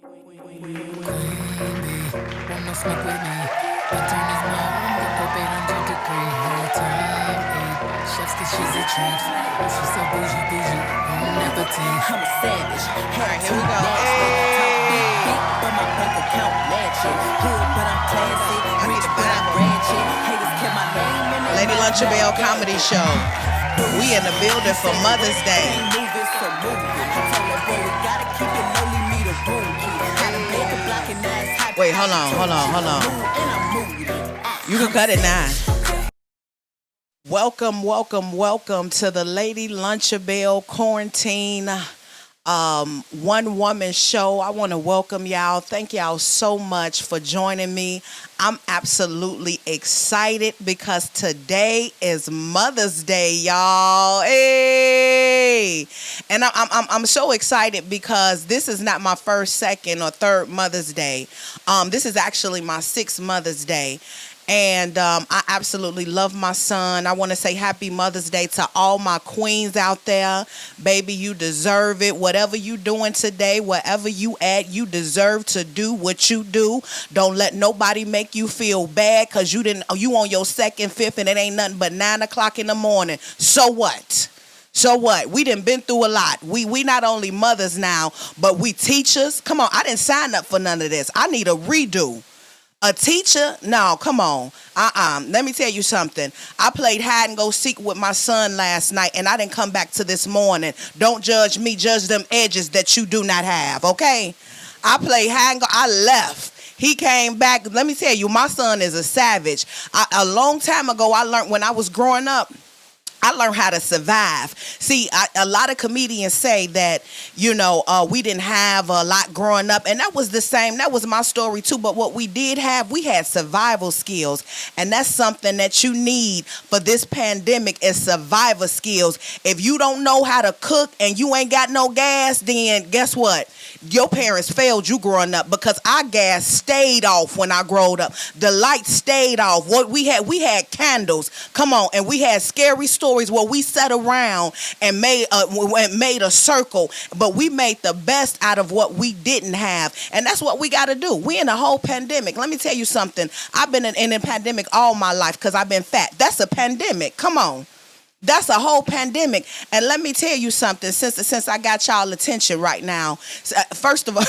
Wanna smoke with me? Then turn his mom, hope 800-degree high time. Chefs, cause she's a tramp. She's so bougie, bougie, never teen. I'm a savage, Alright, here we go. Hey. but my bank account matching. Hood, but I'm classy, rich, but I'm ratchet. Haters kept my name in the Lady LUNCHABELL comedy show. We in the building for Mother's Day. Wait, hold on. You can cut it now. Welcome to the Lady LUNCHABELL quarantine one woman show. I want to welcome y'all. Thank y'all so much for joining me. I'm absolutely excited because today is Mother's Day, y'all. Hey! And I'm so excited because this is not my first, second, or third Mother's Day. This is actually my sixth Mother's Day. And I absolutely love my son. I want to say happy Mother's Day to all my queens out there. Baby, you deserve it. Whatever you doing today, wherever you at, you deserve to do what you do. Don't let nobody make you feel bad because you on your second, fifth, and it ain't nothing but 9 o'clock in the morning. So what? So what? We done been through a lot. We not only mothers now, but we teachers. Come on, I didn't sign up for none of this. I need a redo. A teacher? No, come on. Let me tell you something. I played hide and go seek with my son last night, and I didn't come back to this morning. Don't judge me. Judge them edges that you do not have, okay? I played hide and go. I left. He came back. Let me tell you, my son is a savage. A long time ago, I learned when I was growing up, I learned how to survive. See, a lot of comedians say that, we didn't have a lot growing up. And that was the same. That was my story, too. But what we did have, we had survival skills. And that's something that you need for this pandemic is survival skills. If you don't know how to cook and you ain't got no gas, then guess what? Your parents failed you growing up because our gas stayed off when I growed up. The lights stayed off. What we had candles. Come on. And we had scary stories where we sat around and made a circle, but we made the best out of what we didn't have. And that's what we got to do. We in a whole pandemic. Let me tell you something. I've been in a pandemic all my life because I've been fat. That's a pandemic. Come on. That's a whole pandemic. And let me tell you something, since I got y'all attention right now. First of all,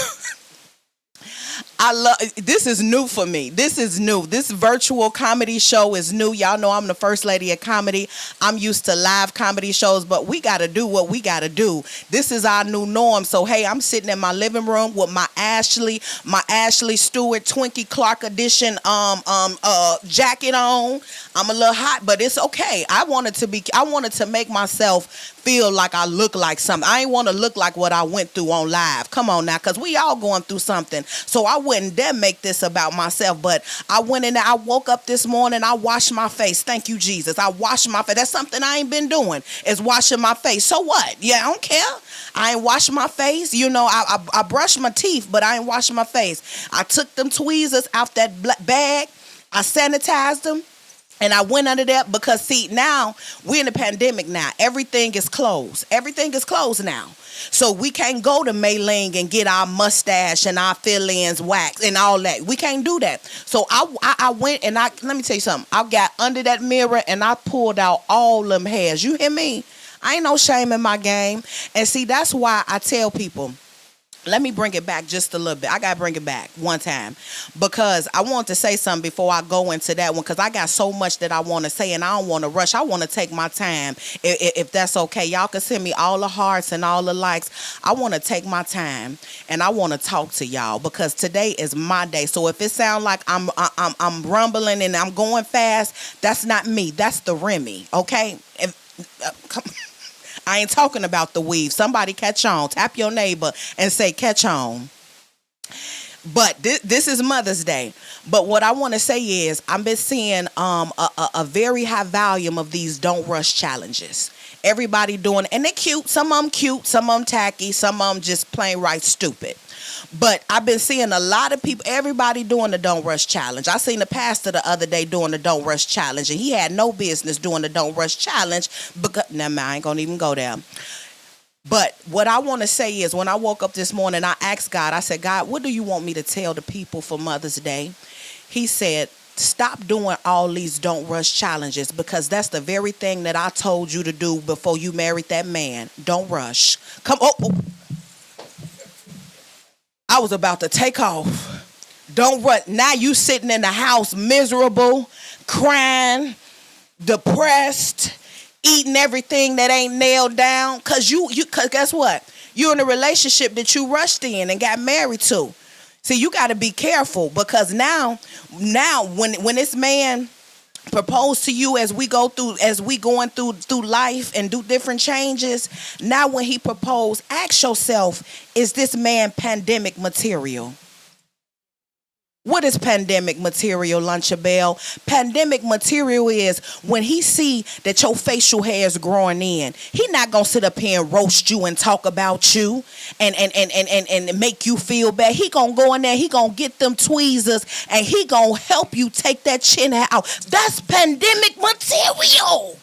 this is new for me. This is new. This virtual comedy show is new. Y'all know I'm the first lady of comedy. I'm used to live comedy shows, but we got to do what we got to do. This is our new norm. So, hey, I'm sitting in my living room with my Ashley Stewart Twinkie Clark edition jacket on. I'm a little hot, but it's okay. I wanted to make myself feel like I look like something. I ain't want to look like what I went through on live. Come on now, because we all going through something. So I wouldn't dare make this about myself, but I went in there. I woke up this morning. I washed my face. Thank you, Jesus. I washed my face. That's something I ain't been doing, is washing my face. So what? Yeah, I don't care. I ain't washing my face. I brushed my teeth, but I ain't washing my face. I took them tweezers out that bag. I sanitized them. And I went under there because, see, now we're in the pandemic now. Everything is closed. Everything is closed now. So we can't go to Mei Ling and get our mustache and our fill-ins waxed and all that. We can't do that. So I went and let me tell you something. I got under that mirror and I pulled out all them hairs. You hear me? I ain't no shame in my game. And see, that's why I tell people, let me bring it back just a little bit. I got to bring it back one time because I want to say something before I go into that one because I got so much that I want to say and I don't want to rush. I want to take my time if that's okay. Y'all can send me all the hearts and all the likes. I want to take my time and I want to talk to y'all because today is my day. So if it sounds like I'm rumbling and I'm going fast, that's not me. That's the Remy, okay? Come I ain't talking about the weave. Somebody catch on. Tap your neighbor and say, catch on. But this is Mother's Day. But what I want to say is I've been seeing a very high volume of these don't rush challenges. Everybody doing it. And they're cute. Some of them cute. Some of them tacky. Some of them just plain right stupid. But I've been seeing a lot of people, everybody doing the Don't Rush Challenge. I seen the pastor the other day doing the Don't Rush Challenge, and he had no business doing the Don't Rush Challenge because, I ain't going to even go there. But what I want to say is when I woke up this morning, I asked God, I said, God, what do you want me to tell the people for Mother's Day? He said, stop doing all these don't rush challenges because that's the very thing that I told you to do before you married that man. Don't rush. Come on. Oh, I was about to take off. Don't run. Now you sitting in the house miserable, crying, depressed, eating everything that ain't nailed down. Cause guess what? You're in a relationship that you rushed in and got married to. See, you got to be careful because now when this man proposed to you as we going through life and do different changes, now when he proposed, ask yourself, is this man pandemic material? What is pandemic material, Lunchabelle? Pandemic material is when he see that your facial hair is growing in. He not gonna sit up here and roast you and talk about you and make you feel bad. He gonna go in there, he gonna get them tweezers and he gonna help you take that chin hair out. That's pandemic material.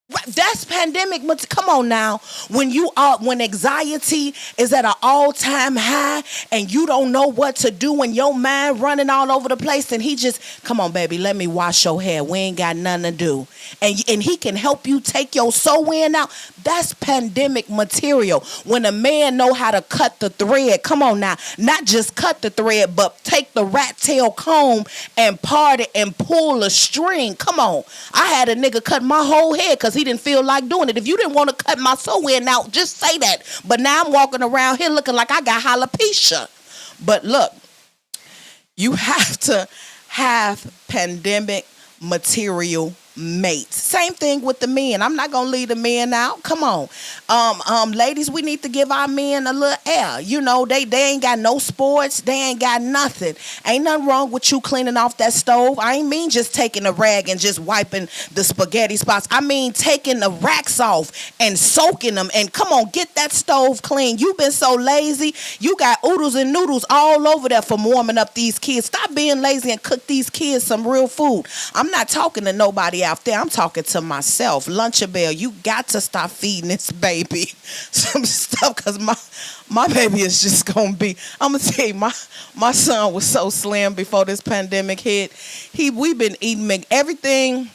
Right, that's pandemic. Come on now. When anxiety is at an all-time high and you don't know what to do and your mind running all over the place, and he just, come on, baby, let me wash your hair. We ain't got nothing to do. And he can help you take your sew-in out. That's pandemic material. When a man know how to cut the thread, come on now, not just cut the thread, but take the rat tail comb and part it and pull a string. Come on. I had a nigga cut my whole head because he didn't feel like doing it. If you didn't want to cut my sew-in out, just say that. But now I'm walking around here looking like I got alopecia. But look, you have to have pandemic material mates. Same thing with the men. I'm not gonna leave the men out. Come on. Ladies, we need to give our men a little air. You know, they ain't got no sports, they ain't got nothing. Ain't nothing wrong with you cleaning off that stove. I ain't mean just taking a rag and just wiping the spaghetti spots. I mean taking the racks off and soaking them, and come on, get that stove clean. You've been so lazy. You got oodles and noodles all over there from warming up these kids. Stop being lazy and cook these kids some real food. I'm not talking to nobody out there. I'm talking to myself. Lunchabelle, you got to stop feeding this baby some stuff because my baby is just gonna be. I'm gonna tell you, my son was so slim before this pandemic hit. We've been eating everything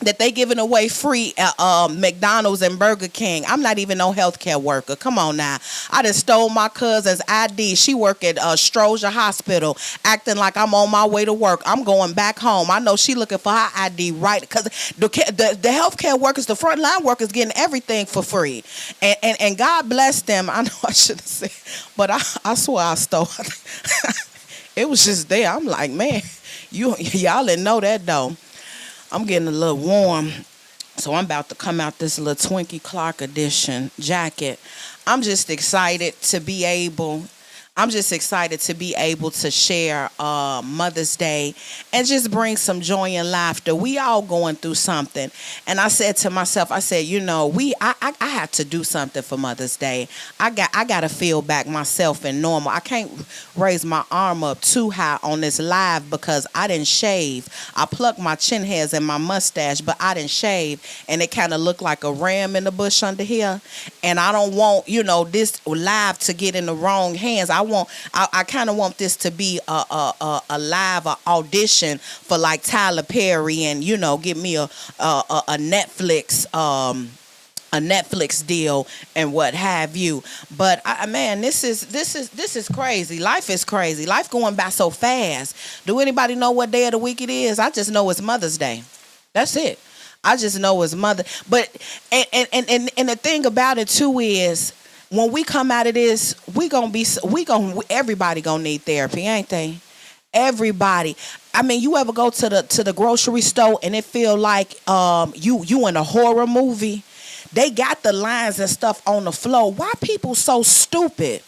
that they giving away free at McDonald's and Burger King. I'm not even no healthcare worker. Come on now. I just stole my cousin's ID. She work at Stroger Hospital, acting like I'm on my way to work. I'm going back home. I know she looking for her ID right because the healthcare workers, the frontline workers, getting everything for free. And God bless them. I know I should have said, but I swear I stole. It was just there. I'm like, man, y'all didn't know that though. I'm getting a little warm, so I'm about to come out this little Twinkie Clark edition jacket. I'm just excited to be able to share Mother's Day and just bring some joy and laughter. We all going through something. And I said to myself, I said, you know, I have to do something for Mother's Day. I got to feel back myself and normal. I can't raise my arm up too high on this live because I didn't shave. I plucked my chin hairs and my mustache, but I didn't shave. And it kind of looked like a ram in the bush under here. And I don't want, you know, this live to get in the wrong hands. I kind of want this to be a live audition for like Tyler Perry and, you know, give me a Netflix a Netflix deal and what have you. But man, this is crazy. Life is crazy. Life going by so fast. Do anybody know what day of the week it is? I just know it's Mother's Day. That's it. I just know it's Mother. But and the thing about it too is, when we come out of this, everybody gonna need therapy, ain't they? Everybody. I mean, you ever go to the grocery store and it feel like you in a horror movie? They got the lines and stuff on the floor. Why people so stupid?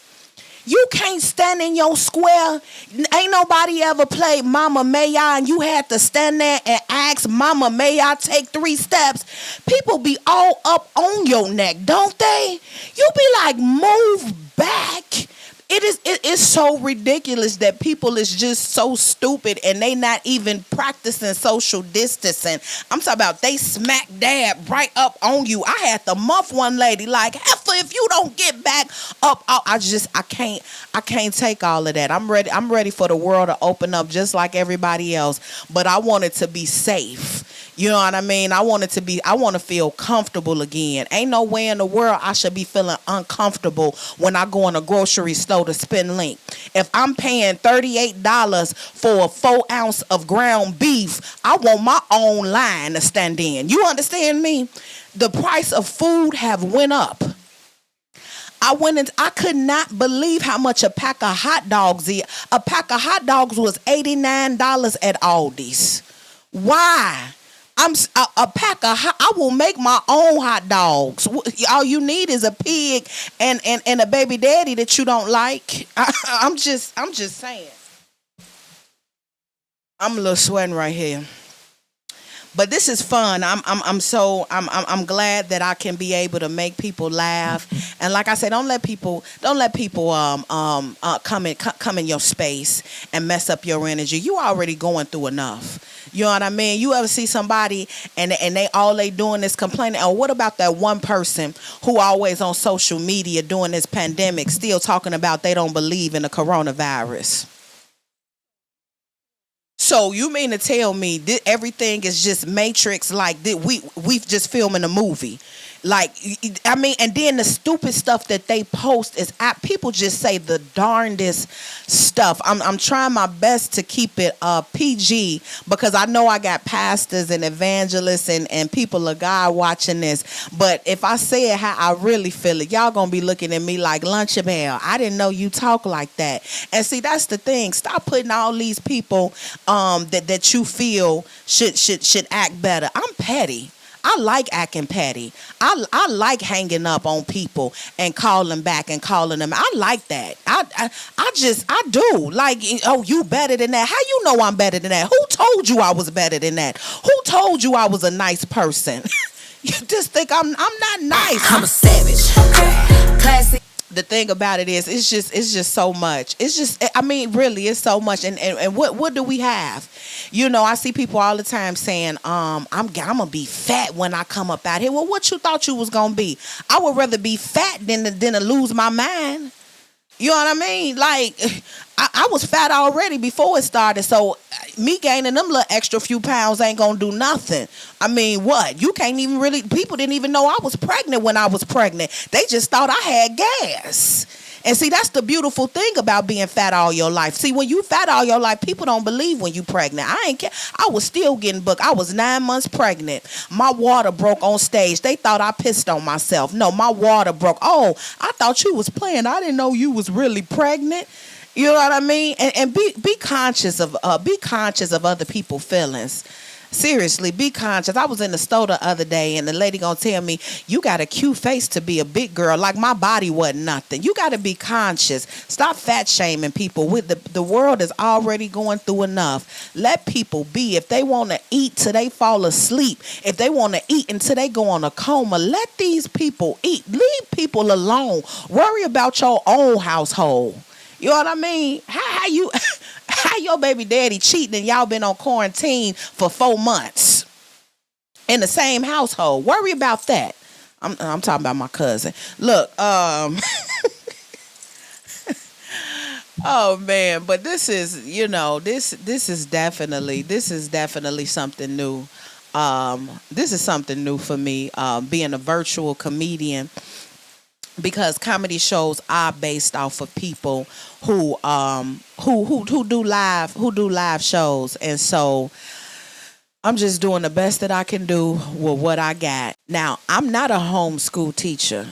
You can't stand in your square. Ain't nobody ever played Mama May I and you had to stand there and ask Mama May I take 3 steps. People be all up on your neck, don't they? You be like, move back. It is so ridiculous that people is just so stupid and they not even practicing social distancing. I'm talking about they smack dab right up on you. I had to muff one lady like, heifer, if you don't get back up, I can't take all of that. I'm ready for the world to open up just like everybody else, but I want it to be safe. You know what I mean? I want to feel comfortable again. Ain't no way in the world I should be feeling uncomfortable when I go in a grocery store to spend link. If I'm paying $38 for a 4 ounce of ground beef, I want my own line to stand in. You understand me? The price of food have went up. I could not believe how much a pack of hot dogs is. A pack of hot dogs was $89 at Aldi's. Why? A pack of I will make my own hot dogs. All you need is a pig and a baby daddy that you don't like. I'm just saying. I'm a little sweating right here. But this is fun. I'm glad that I can be able to make people laugh. And like I said, don't let people come in your space and mess up your energy. You already going through enough. You know what I mean? You ever see somebody and they doing is complaining? Or what about that one person who always on social media during this pandemic still talking about they don't believe in the coronavirus? So you mean to tell me that everything is just Matrix, like that we've just filming a movie? Like, I mean, and then the stupid stuff that they post is people just say the darndest stuff. I'm trying my best to keep it PG because I know I got pastors and evangelists and people of God watching this. But if I say it how I really feel it, y'all gonna be looking at me like, LUNCHABELL, I didn't know you talk like that. And see, that's the thing. Stop putting all these people that you feel should act better. I'm petty. I like acting petty. I like hanging up on people and calling back and calling them. I like that. I do. Like, oh, you better than that. How you know I'm better than that? Who told you I was better than that? Who told you I was a nice person? You just think I'm not nice. I'm a savage. Okay. Classic. The thing about it is, it's just so much. It's just, I mean, really, it's so much. And what do we have? You know, I see people all the time saying, I'm gonna be fat when I come up out here. Well, what you thought you was gonna be? I would rather be fat than to lose my mind. You know what I mean? Like, I was fat already before it started, so me gaining them little extra few pounds ain't gonna do nothing. I mean, what? You can't even really, people didn't even know I was pregnant when I was pregnant. They just thought I had gas. And see, that's the beautiful thing about being fat all your life. See, when you fat all your life, people don't believe when you pregnant. I ain't care. I was still getting booked. I was 9 months pregnant. My water broke on stage. They thought I pissed on myself. No, my water broke. Oh, I thought you was playing. I didn't know you was really pregnant. You know what I mean? And be conscious of other people's feelings. Seriously, be conscious. I was in the store the other day and the lady gonna tell me, you got a cute face to be a big girl. Like my body wasn't nothing. You got to be conscious. Stop fat shaming people. With the world is already going through enough. Let people be. If they want to eat till they fall asleep, if they want to eat until they go on a coma, let these people eat. Leave people alone. Worry about your own household. You know what I mean? How your baby daddy cheating and y'all been on quarantine for 4 months in the same household? Worry about that. I'm talking about my cousin. Look, oh man, but this is, you know, this is definitely something new. This is something new for me, being a virtual comedian. Because comedy shows are based off of people who do live shows, and so I'm just doing the best that I can do with what I got. Now, I'm not a homeschool teacher.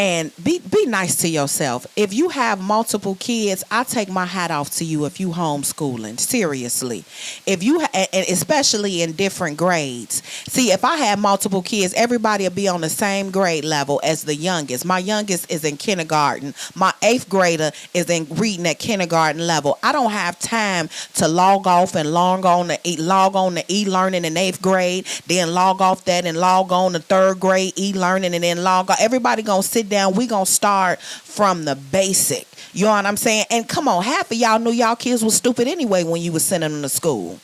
And be nice to yourself. If you have multiple kids, I take my hat off to you if you homeschooling. Seriously. If you and especially in different grades. See, if I had multiple kids, everybody will be on the same grade level as the youngest. My youngest is in kindergarten. My 8th grader is in reading at kindergarten level. I don't have time to log off and log on to e-learning in 8th grade, then log off that and log on to 3rd grade e-learning, and then log on. Everybody gonna sit it down. We gonna start from the basic. You know what I'm saying? And come on, half of y'all knew y'all kids was stupid anyway when you was sending them to school.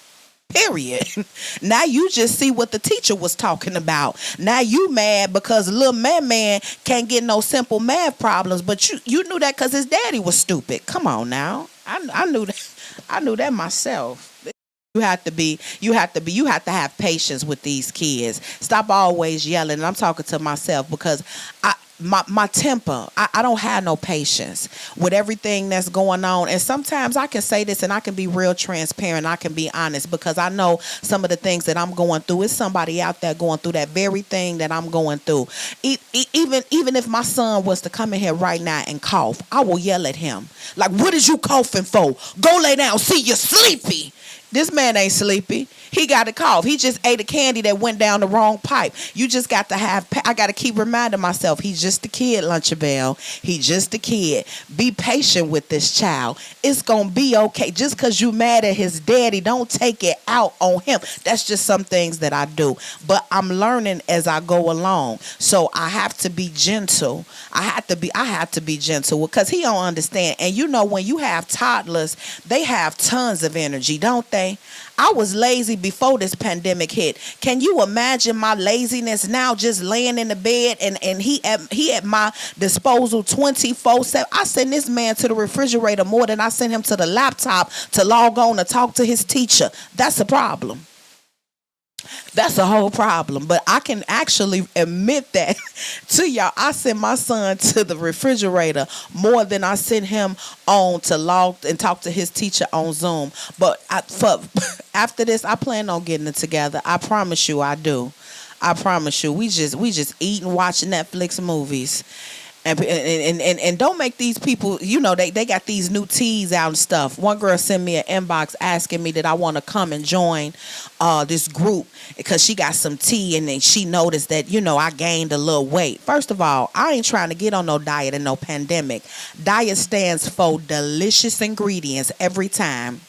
Period. Now you just see what the teacher was talking about. Now you mad because little man can't get no simple math problems, but you knew that because his daddy was stupid. Come on now. I knew that. I knew that myself. You have to have patience with these kids. Stop always yelling. And I'm talking to myself because my temper, I don't have no patience with everything that's going on. And sometimes I can say this and I can be real transparent. I can be honest because I know some of the things that I'm going through. It's somebody out there going through that very thing that I'm going through. Even if my son was to come in here right now and cough, I will yell at him. Like, what is you coughing for? Go lay down. See, you're sleepy. This man ain't sleepy. He got a cough. He just ate a candy that went down the wrong pipe. You just got to I got to keep reminding myself, he's just a kid, Lunchabelle. He's just a kid. Be patient with this child. It's going to be okay. Just because you mad at his daddy, don't take it out on him. That's just some things that I do. But I'm learning as I go along. So I have to be gentle. I have to be gentle because he don't understand. And you know, when you have toddlers, they have tons of energy, don't they? I was lazy before this pandemic hit. Can you imagine my laziness now, just laying in the bed and he at my disposal 24/7? I send this man to the refrigerator more than I send him to the laptop to log on to talk to his teacher. That's a problem. That's a whole problem. But I can actually admit that to y'all. I send my son to the refrigerator more than I send him on to log and talk to his teacher on Zoom. But after this, I plan on getting it together. I promise you I do. I promise you. We just eat and watch Netflix movies. And don't make these people, you know, they got these new teas out and stuff. One girl sent me an inbox asking me that I want to come and join this group because she got some tea and then she noticed that, you know, I gained a little weight. First of all, I ain't trying to get on no diet and no pandemic. Diet stands for delicious ingredients every time.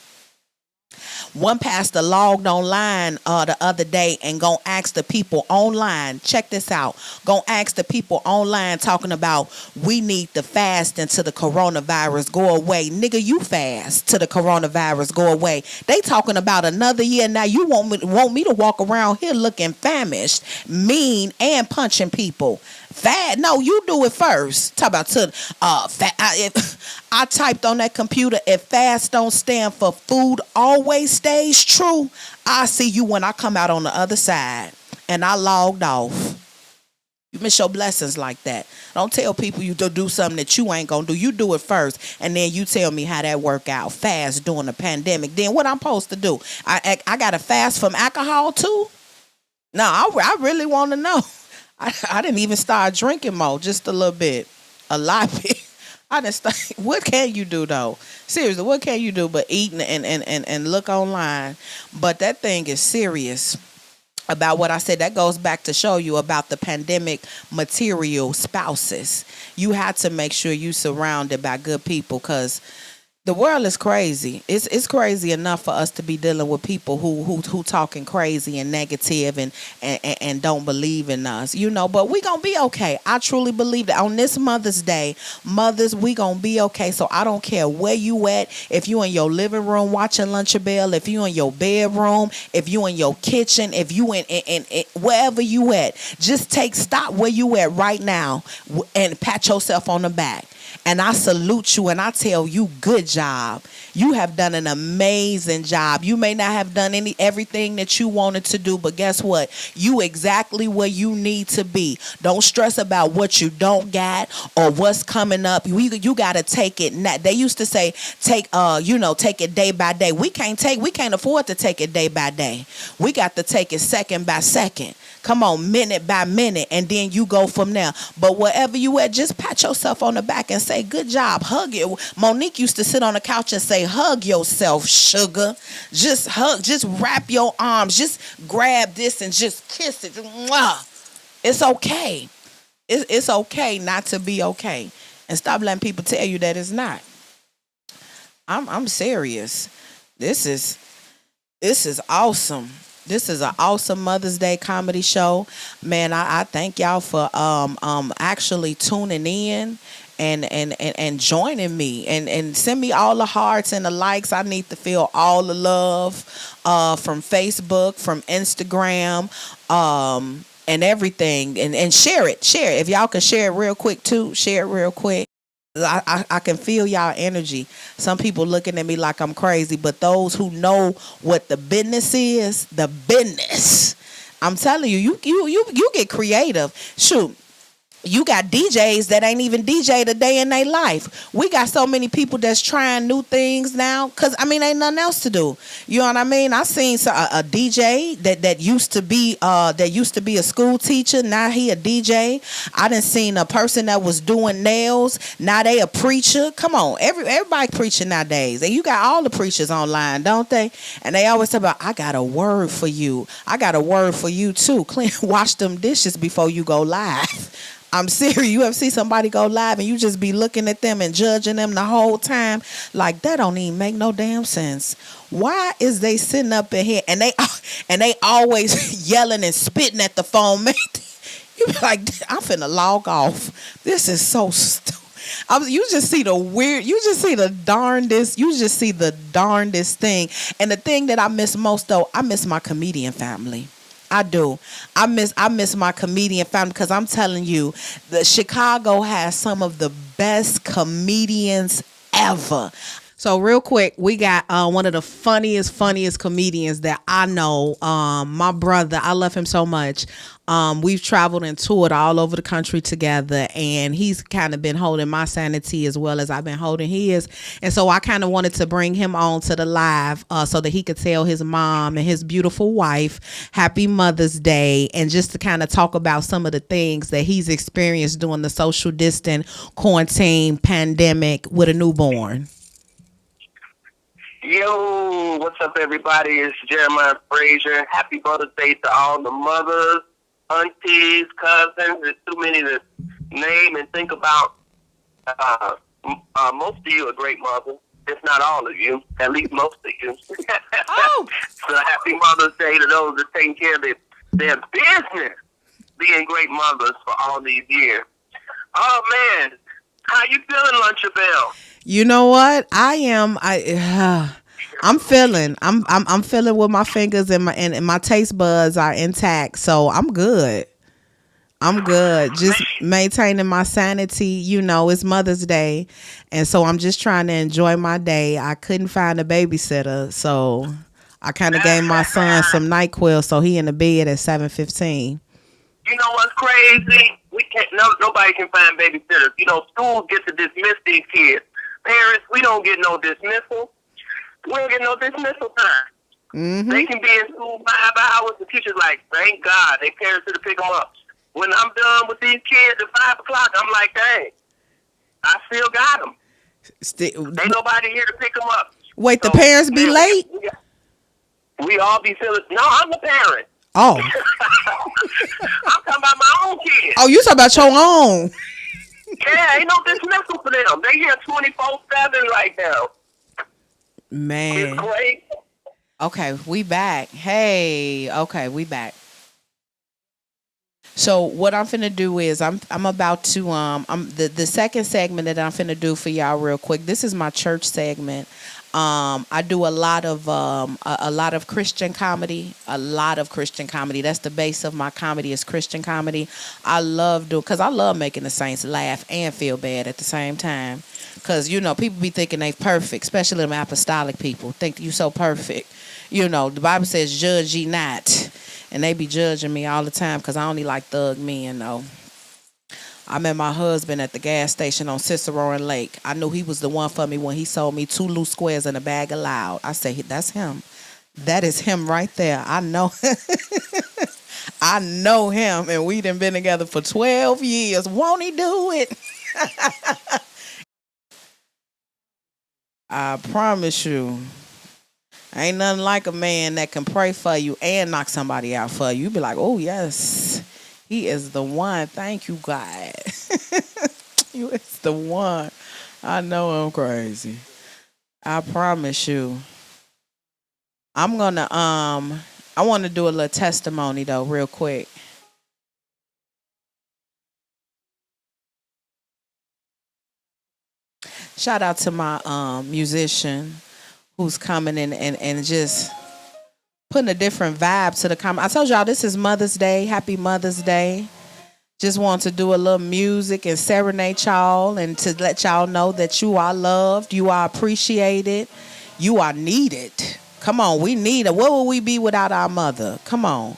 One pastor logged online the other day and gonna ask the people online, check this out, gonna ask the people online talking about we need to fast until the coronavirus go away. Nigga, you fast till the coronavirus go away. They talking about another year now. You want me to walk around here looking famished, mean, and punching people. Fat? No, you do it first. Talk about I typed on that computer, if fast don't stand for food always stays true, I see you when I come out on the other side. And I logged off. You miss your blessings like that. Don't tell people you to do something that you ain't gonna do. You do it first, and then you tell me how that work out. Fast during the pandemic. Then what I'm supposed to do? I got to fast from alcohol too? No, I really want to know. I didn't even start drinking more, just a little bit, a lot bit. I didn't start. What can you do though? Seriously, what can you do but eat and look online? But that thing is serious. About what I said, that goes back to show you about the pandemic material spouses. You have to make sure you surrounded by good people because the world is crazy. It's crazy enough for us to be dealing with people who talking crazy and negative and don't believe in us, you know. But we gonna be okay. I truly believe that on this Mother's Day, mothers, we gonna be okay. So I don't care where you at. If you in your living room watching Lunchabelle, if you in your bedroom, if you in your kitchen, if you in wherever you at, just stop where you at right now and pat yourself on the back. And I salute you and I tell you, good job. You have done an amazing job. You may not have done everything that you wanted to do, but guess what? You exactly where you need to be. Don't stress about what you don't got or what's coming up. You got to take it. They used to say, take it day by day. We can't afford to take it day by day. We got to take it second by second. Come on, minute by minute, and then you go from there. But wherever you at, just pat yourself on the back and say, good job, hug it. Monique used to sit on the couch and say, hug yourself, sugar. Just hug, just wrap your arms, just grab this and just kiss it. Mwah. It's okay. It's okay not to be okay. And stop letting people tell you that it's not. I'm serious. This is awesome. This is an awesome Mother's Day comedy show. Man, I thank y'all for actually tuning in and joining me and send me all the hearts and the likes. I need to feel all the love from Facebook, from Instagram, and everything. And share it. Share it. If y'all can share it real quick too, share it real quick. I can feel y'all energy. Some people looking at me like I'm crazy, but those who know what the business is, the business. I'm telling you, you get creative. Shoot, you got DJs that ain't even DJ'd a day in their life. We got so many people that's trying new things now because I mean ain't nothing else to do. You know what I mean? I seen a DJ that used to be a school teacher. Now he a DJ. I done seen a person that was doing nails. Now they a preacher. Come on, everybody preaching nowadays, and you got all the preachers online, don't they? And they always talk about I got a word for you. I got a word for you too. Clean, wash them dishes before you go live. I'm serious. You ever see somebody go live and you just be looking at them and judging them the whole time? Like that don't even make no damn sense. Why is they sitting up in here and they always yelling and spitting at the phone? Man, you be like, I'm finna log off. This is so stupid. You just see the weird. You just see the darndest. You just see the darndest thing. And the thing that I miss most though, I miss my comedian family. I do. I miss my comedian family because I'm telling you, the Chicago has some of the best comedians ever. So real quick, we got one of the funniest comedians that I know. My brother, I love him so much. We've traveled and toured all over the country together, and he's kind of been holding my sanity as well as I've been holding his. And so I kind of wanted to bring him on to the live so that he could tell his mom and his beautiful wife Happy Mother's Day, and just to kind of talk about some of the things that he's experienced during the social distance quarantine pandemic with a newborn. Yo, what's up, everybody? It's Jeremiah Frazier. Happy Mother's Day to all the mothers, aunties, cousins. There's too many to name and think about. Most of you are great mothers, if not all of you, at least most of you. Oh, So happy Mother's Day to those that take care of their business, being great mothers for all these years. Oh, man. How you feeling, Lunchabelle? you know what? I'm feeling. I'm feeling with my fingers and my taste buds are intact. So I'm good. I'm good. Just maintaining my sanity. You know, it's Mother's Day, and so I'm just trying to enjoy my day. I couldn't find a babysitter, so I kind of gave my son some NyQuil, so he in the bed at 7:15. You know what's crazy? We can't. Nobody can find babysitters. You know, schools get to dismiss these kids. Parents, we don't get no dismissal. We don't get no dismissal time. Mm-hmm. They can be in school 5 hours. The teacher's like, thank God, their parents to pick them up. When I'm done with these kids at 5 o'clock, I'm like, dang, I still got them. Ain't nobody here to pick them up. Wait, the parents be late? We all be feeling. No, I'm the parent. Oh. I'm talking about my own kids. Oh, you talking about your own? Yeah, ain't no dismissal for them. They here 24/7 right now. Man. It's great. Okay, we back. Hey, okay, we back. So what I'm finna do is I'm about to I'm the second segment that I'm finna do for y'all real quick. This is my church segment. I do a lot of Christian comedy, a lot of Christian comedy. That's the base of my comedy is Christian comedy. I love because I love making the saints laugh and feel bad at the same time. Because, you know, people be thinking they perfect, especially them apostolic people. Think you so perfect. You know, the Bible says, judge ye not. And they be judging me all the time because I only like thug men, though. I met my husband at the gas station on Cicero and Lake. I knew he was the one for me when he sold me 2 loose squares and a bag of loud. I said, that's him. That is him right there. I know. I know him, and we done been together for 12 years. Won't he do it? I promise you. Ain't nothing like a man that can pray for you and knock somebody out for you. You be like, oh, yes, he is the one. Thank you, God. You is the one. I know I'm crazy. I promise you. I'm gonna I want to do a little testimony though, real quick. Shout out to my musician who's coming in and just putting a different vibe to the comment. I told y'all this is Mother's Day. Happy Mother's Day. Just want to do a little music and serenade y'all and to let y'all know that you are loved, you are appreciated, you are needed. Come on, we need it. What would we be without our mother? Come on.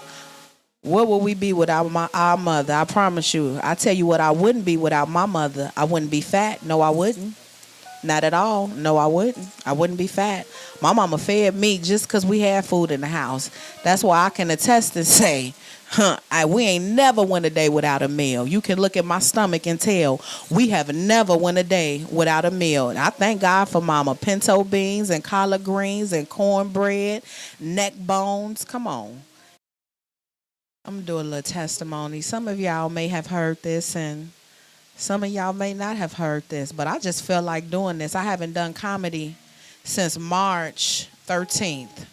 What would we be without our mother? I promise you. I tell you what I wouldn't be without my mother. I wouldn't be fat. No, I wouldn't. Not at all. No, I wouldn't. I wouldn't be fat. My mama fed me just because we had food in the house. That's why I can attest and say, we ain't never went a day without a meal. You can look at my stomach and tell we have never went a day without a meal. And I thank God for mama. Pinto beans and collard greens and cornbread, neck bones. Come on. I'm going to do a little testimony. Some of y'all may have heard this and some of y'all may not have heard this, but I just feel like doing this. I haven't done comedy since March 13th.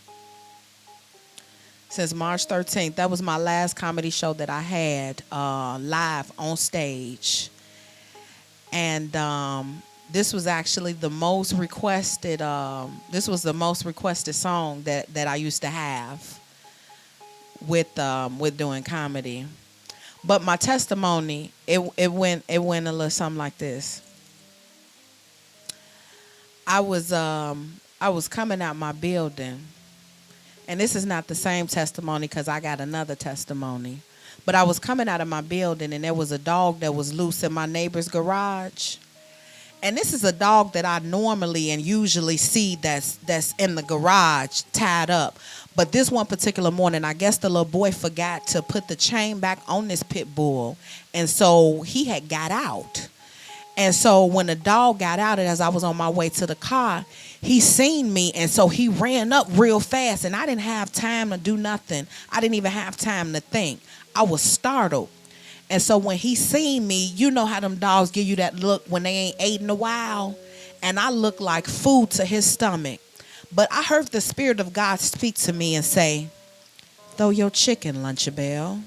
Since March 13th. That was my last comedy show that I had live on stage. And this was actually the most requested, this was the most requested song that I used to have with doing comedy. But my testimony, it went a little something like this. I was coming out my building, and this is not the same testimony because I got another testimony. But I was coming out of my building, and there was a dog that was loose in my neighbor's garage. And this is a dog that I normally and usually see that's in the garage tied up. But this one particular morning, I guess the little boy forgot to put the chain back on this pit bull. And so he had got out. And so when the dog got out, and as I was on my way to the car, he seen me. And so he ran up real fast. And I didn't have time to do nothing. I didn't even have time to think. I was startled. And so when he seen me, you know how them dogs give you that look when they ain't ate in a while. And I looked like food to his stomach. But I heard the Spirit of God speak to me and say, throw your chicken, Lunchabelle.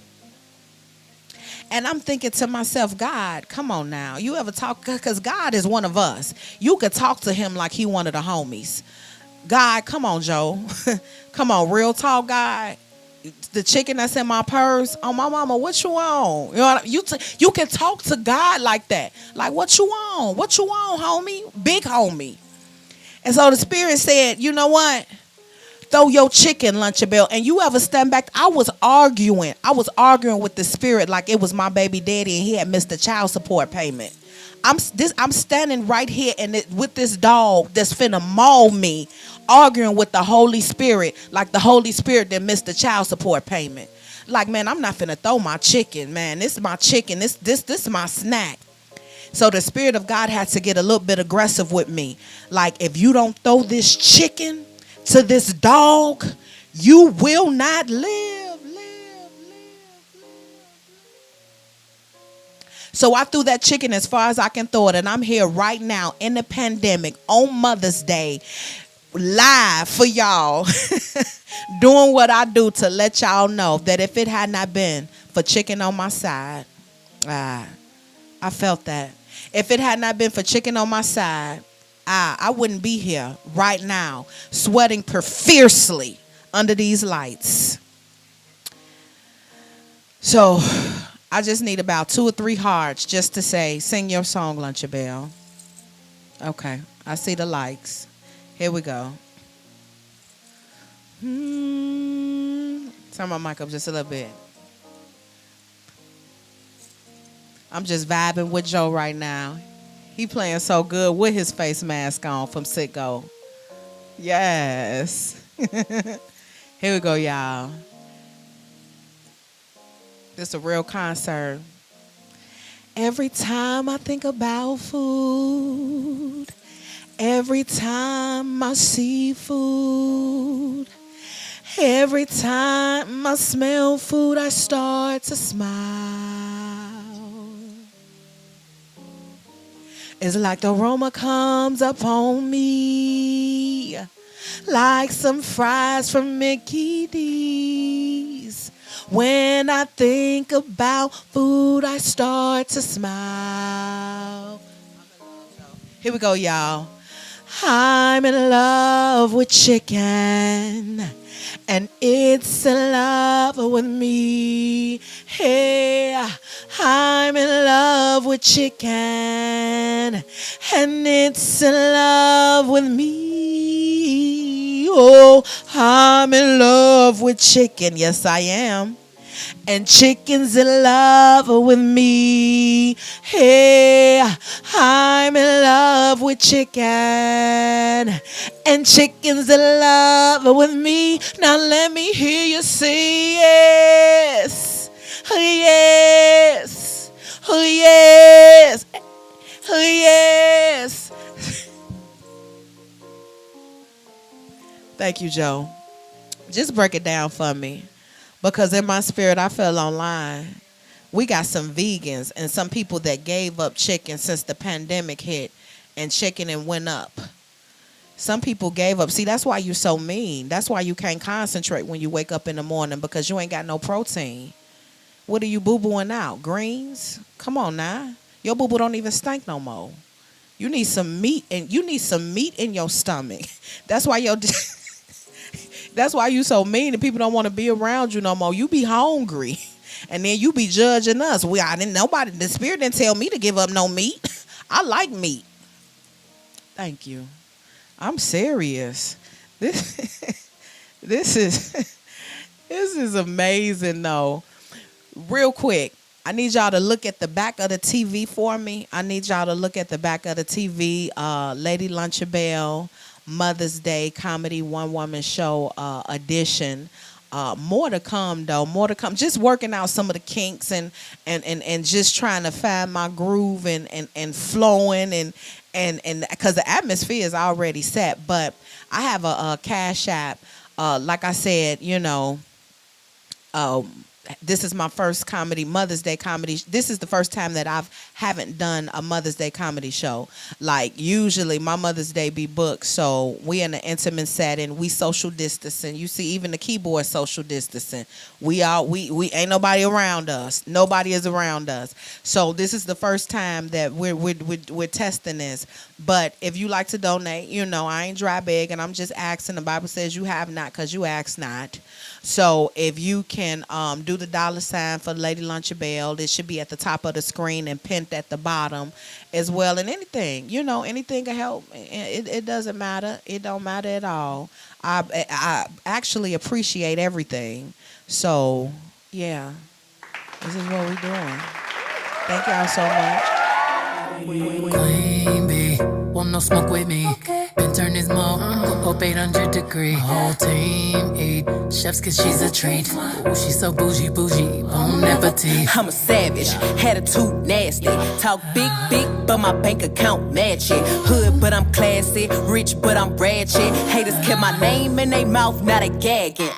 And I'm thinking to myself, God, come on now. You ever talk? Because God is one of us. You could talk to him like he one of the homies. God, come on, Joe. Come on, real talk, God. The chicken that's in my purse, oh my mama, what you on? You know, you can talk to God like that. Like, what you on? What you on, homie? Big homie. And so the Spirit said, you know what? Throw your chicken, Lunchabelle. And you ever stand back? I was arguing with the Spirit like it was my baby daddy and he had missed the child support payment. I'm standing right here with this dog that's finna maul me, arguing with the Holy Spirit like the Holy Spirit that missed the child support payment. Like, man, I'm not finna throw my chicken, man. This is my chicken. This is my snack. So the Spirit of God had to get a little bit aggressive with me. Like, if you don't throw this chicken to this dog, you will not live. So I threw that chicken as far as I can throw it. And I'm here right now in the pandemic on Mother's Day, live for y'all, doing what I do to let y'all know that if it had not been for chicken on my side, I felt that. If it had not been for chicken on my side, I wouldn't be here right now, sweating fiercely under these lights. So I just need about 2 or 3 hearts just to say, sing your song, Lunchabelle. Okay, I see the likes. Here we go. Turn my mic up just a little bit. I'm just vibing with Joe right now. He playing so good with his face mask on from Sitgo. Yes. Here we go, y'all. This is a real concert. Every time I think about food, every time I see food, every time I smell food, I start to smile. It's like the aroma comes upon me, like some fries from Mickey D. When I think about food, I start to smile. Here we go, y'all. I'm in love with chicken, and it's in love with me. Hey, I'm in love with chicken, and it's in love with me. Oh, I'm in love with chicken. Yes, I am. And chicken's in love with me. Hey, I'm in love with chicken. And chicken's in love with me. Now let me hear you say yes. Oh, yes. Oh, yes. Oh, yes. Thank you, Joe. Just break it down for me. Because in my spirit, I fell online. We got some vegans and some people that gave up chicken since the pandemic hit and chicken and went up. Some people gave up. See, that's why you so mean. That's why you can't concentrate when you wake up in the morning, because you ain't got no protein. What are you boo-booing out? Greens? Come on now. Your boo-boo don't even stink no more. You need some meat, and you need some meat in your stomach. That's why that's why you so mean and people don't want to be around you no more. You be hungry. And then you be judging us. The spirit didn't tell me to give up no meat. I like meat. Thank you. I'm serious. This is amazing though. Real quick, I need y'all to look at the back of the TV for me. Lady LUNCHABELL Mother's Day comedy one woman show edition. More to come though. More to come. Just working out some of the kinks and just trying to find my groove and flowing and because the atmosphere is already set. But I have a Cash App. Like I said, this is my first Mother's Day comedy. This is the first time that I haven't done a Mother's Day comedy show. Like usually my Mother's Day be booked, so we in an intimate setting. We social distancing. You see, even the keyboard social distancing. We ain't nobody around us. Nobody is around us. So this is the first time that we're testing this. But if you like to donate, I ain't dry bag, and I'm just asking. The Bible says you have not because you ask not. So if you can do the $ for Lady LUNCHABELL, it should be at the top of the screen and pinned at the bottom as well. And anything, anything can help. It doesn't matter. It don't matter at all. I actually appreciate everything. So, yeah, this is what we're doing. Thank y'all so much. Queen bee, want no smoke with me. Been turn his mouth, up 800 degree. Whole team eat chefs cause she's a treat. Ooh, she's so bougie, bon appetit. I'm a savage, attitude nasty. Talk big, but my bank account match it. Hood, but I'm classy. Rich, but I'm ratchet. Haters kept my name in their mouth, not a gagging.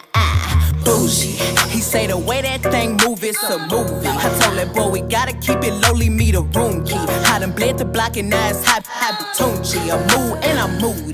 Bougie. He say the way that thing move, it's a movie. I told that boy we gotta keep it lowly, me the room key. I done bled the block and now it's high Tunchi. I'm mood and I'm moody.